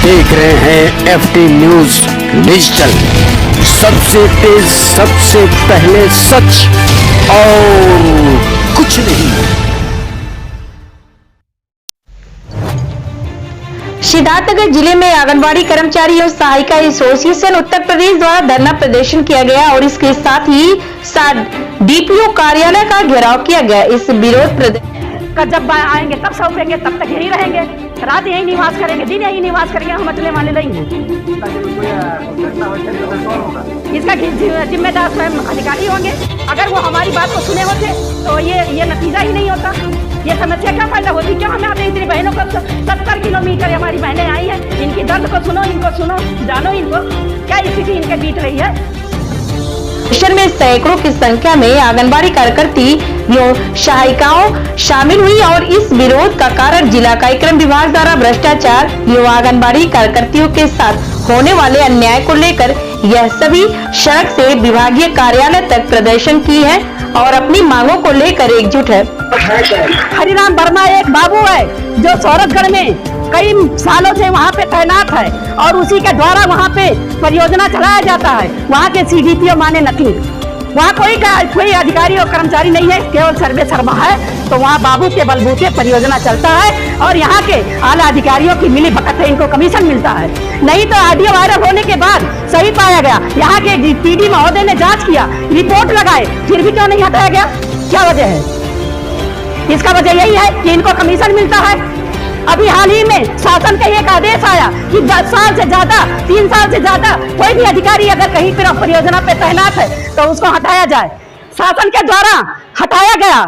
देख रहे हैं FT न्यूज डिजिटल, सबसे तेज, सबसे पहले सच और कुछ नहीं। सिद्धार्थनगर जिले में आंगनबाड़ी कर्मचारी एवं सहायिका एसोसिएशन उत्तर प्रदेश द्वारा धरना प्रदर्शन किया गया और इसके साथ ही DPO कार्यालय का घेराव किया गया। इस विरोध प्रदर्शन का जब आएंगे तब सौंपेंगे, तब तक यही रहेंगे, रात यही निवास करेंगे, दिन यही निवास करेंगे, हम अचले वाले नहीं हैं। इसका जिम्मेदार स्वयं अधिकारी होंगे। अगर वो हमारी बात को सुने होते तो ये नतीजा ही नहीं होता। ये समस्या क्या पैदा होती, क्यों हमें अपनी इतनी बहनों को 70 किलोमीटर हमारी बहनें आई हैं, इनकी दर्द को सुनो, इनको सुनो, जानो इनको क्या स्थिति इनके बीत रही है। में सैकड़ों की संख्या में आंगनबाड़ी कार्यकर्ती एवं सहायिकाओं शामिल हुई और इस विरोध का कारण जिला कार्यक्रम विभाग द्वारा भ्रष्टाचार एवं आंगनबाड़ी कार्यकर्तियों के साथ होने वाले अन्याय को लेकर यह सभी सड़क से विभागीय कार्यालय तक प्रदर्शन की है और अपनी मांगों को लेकर एकजुट है। हरिराम वर्मा एक बाबू है जो सौरभगढ़ में कई सालों से वहाँ पे तैनात है और उसी के द्वारा वहाँ पे परियोजना चलाया जाता है। वहाँ के CDPO माने नकली, वहाँ कोई अधिकारी और कर्मचारी नहीं है, केवल सर्वे सर्वा है। तो वहाँ बाबू के बलबूते परियोजना चलता है और यहाँ के आला अधिकारियों की मिली भगत है, इनको कमीशन मिलता है। नहीं तो ऑडियो वायरल होने के बाद सही पाया गया, यहाँ के PD महोदय ने जाँच किया, रिपोर्ट लगाए, फिर भी क्यों नहीं हटाया गया, क्या वजह है? इसका वजह यही है कि इनको कमीशन मिलता है। अभी हाल ही में शासन का एक आदेश आया कि 10 साल से ज्यादा, 3 साल से ज्यादा कोई भी अधिकारी अगर कहीं पर परियोजना पे तैनात है तो उसको हटाया जाए। शासन के द्वारा हटाया गया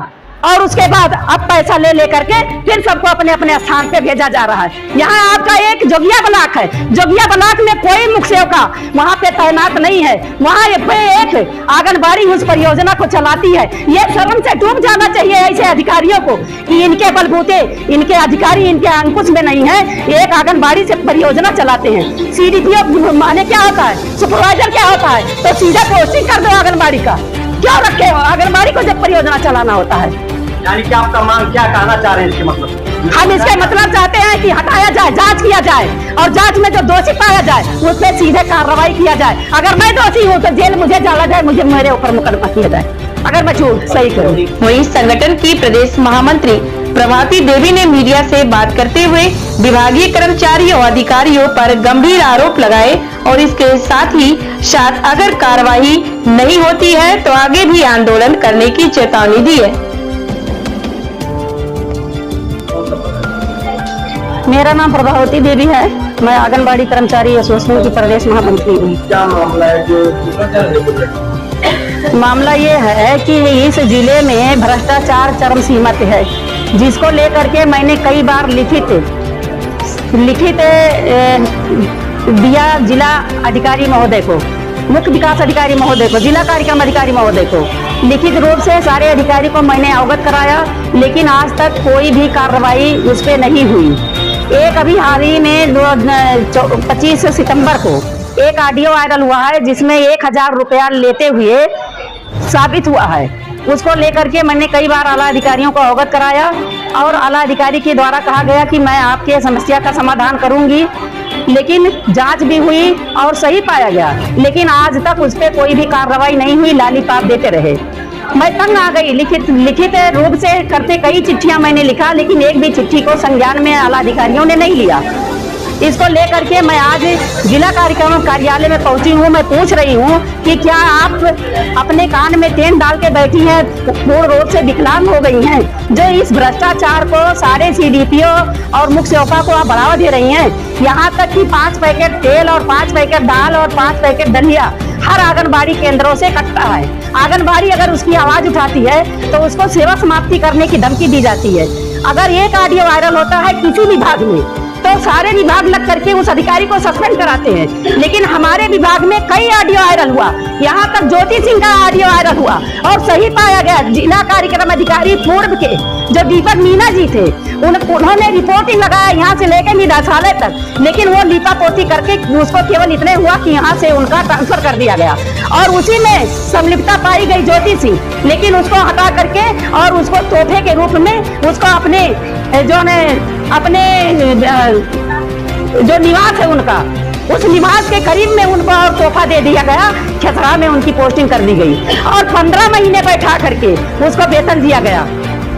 और उसके बाद अब पैसा ले करके फिर सबको अपने अपने स्थान पे भेजा जा रहा है। यहाँ आपका एक जोगिया ब्लॉक है, जोगिया ब्लॉक में कोई मुख्य सेवका वहाँ पे तैनात नहीं है। वहाँ एक आंगनबाड़ी उस परियोजना को चलाती है। ये शर्म से डूब जाना चाहिए ऐसे अधिकारियों को कि इनके बलबूते, इनके अधिकारी इनके अंकुश में नहीं है, एक आंगनबाड़ी से परियोजना चलाते हैं। CDPO माने क्या होता है, सुपरवाइजर क्या होता है, तो सीधा पोस्टिंग कर दो आंगनबाड़ी का, क्यों रखे हो आंगनबाड़ी को जब परियोजना चलाना होता है। यानी कि आपका मांग क्या कहना चाह रहे हैं इसके मतलब? हम इसके मतलब चाहते हैं कि हटाया जाए, जांच किया जाए और जांच में जो दोषी पाया जाए उस पर सीधे कार्रवाई किया जाए। अगर मैं दोषी हूँ तो जेल मुझे डाला जाए, मुझे मेरे ऊपर मुकदमा किया जाए अगर मैं झूठ सही करूँ। वहीं संगठन की प्रदेश महामंत्री प्रभाती देवी ने मीडिया से बात करते हुए विभागीय कर्मचारियों अधिकारियों पर गंभीर आरोप लगाए और इसके साथ ही अगर कार्रवाई नहीं होती है तो आगे भी आंदोलन करने की चेतावनी दी है। मेरा नाम प्रभावती देवी है, मैं आंगनबाड़ी कर्मचारी एसोसिएशन की प्रदेश महामंत्री हूँ। क्या मामला है जो मामला ये है कि इस जिले में भ्रष्टाचार चरम सीमा पे है, जिसको लेकर के मैंने कई बार लिखित दिया जिला अधिकारी महोदय को, मुख्य विकास अधिकारी महोदय को, जिला कार्यक्रम अधिकारी महोदय को लिखित रूप से सारे अधिकारी को मैंने अवगत कराया, लेकिन आज तक कोई भी कार्रवाई उस पर नहीं हुई। एक अभी हाल ही में 25 सितंबर को एक ऑडियो वायरल हुआ है जिसमें 1000 रुपया लेते हुए साबित हुआ है। उसको लेकर के मैंने कई बार आला अधिकारियों को अवगत कराया और आला अधिकारी के द्वारा कहा गया कि मैं आपके समस्या का समाधान करूंगी, लेकिन जांच भी हुई और सही पाया गया, लेकिन आज तक उस पर कोई भी कार्रवाई नहीं हुई, लालीपाप देते रहे। मैं तंग आ गई, लिखित रूप से करते कई चिट्ठियां मैंने लिखा, लेकिन एक भी चिट्ठी को संज्ञान में आला अधिकारियों ने नहीं लिया। इसको लेकर के मैं आज जिला कार्यक्रम कार्यालय में पहुंची हूं। मैं पूछ रही हूं कि क्या आप अपने कान में तेल डाल के बैठी हैं, पूर्ण रूप से विकलांग हो गई हैं, जो इस भ्रष्टाचार को सारे CDPO और मुख्य सेवका को आप बढ़ावा दे रही हैं। यहाँ तक कि 5 पैकेट तेल और 5 पैकेट दाल और 5 पैकेट दलिया हर आंगनबाड़ी केंद्रों से कटता है। आंगनबाड़ी अगर उसकी आवाज उठाती है तो उसको सेवा समाप्ति करने की धमकी दी जाती है। अगर एक ऑडियो वायरल होता है किसी विभाग में तो सारे विभाग लग करके उस अधिकारी को सस्पेंड कराते हैं, लेकिन हमारे विभाग में कई ऑडियो वायरल हुआ, यहाँ तक ज्योति सिंह का ऑडियो वायरल हुआ और सही पाया गया। जिला कार्यक्रम अधिकारी पूर्व के जो दीपक मीना जी थे उन्होंने रिपोर्टिंग लगाया यहाँ से लेकर निदेशालय तक, लेकिन वो लीपापोती करके उसको केवल इतने हुआ कि यहाँ से उनका ट्रांसफर कर दिया गया और उसी में संलिप्तता पाई गई ज्योति सिंह, लेकिन उसको हटा करके और उसको तोहफे के रूप में उसको अपने जो निवास है उनका, उस निवास के करीब में उनको और तोहफा दे दिया गया, खेसरा में उनकी पोस्टिंग कर दी गई और 15 महीने बैठा करके उसको वेतन दिया गया।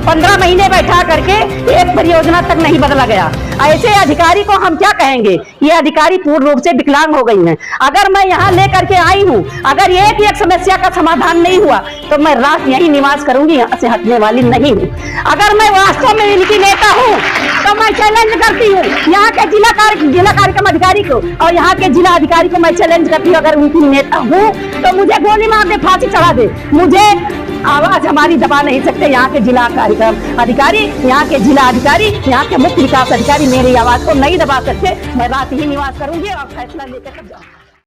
15 महीने बैठा करके एक परियोजना तक नहीं बदला गया। ऐसे अधिकारी को हम क्या कहेंगे? ये अधिकारी पूर्ण रूप से विकलांग हो गई हैं। अगर मैं यहाँ लेकर के आई हूँ, अगर एक समस्या का समाधान नहीं हुआ तो मैं रात यही निवास करूंगी, यहाँ से हटने वाली नहीं हूँ। अगर मैं वास्तव में इनकी नेता हूँ तो मैं चैलेंज करती हूँ यहाँ के जिला कार्यक्रम अधिकारी को और यहाँ के जिला अधिकारी को मैं चैलेंज करती हूँ, अगर उनकी नेता हूँ तो मुझे गोली मार दे, फांसी चढ़ा दे। मुझे आवाज हमारी दबा नहीं सकते यहाँ के जिला कार्यक्रम अधिकारी, यहाँ के जिला अधिकारी, यहाँ के मुख्य विकास अधिकारी मेरी आवाज को नहीं दबा सकते। मैं रात ही निवास करूंगी और फैसला लेकर जाऊंगी।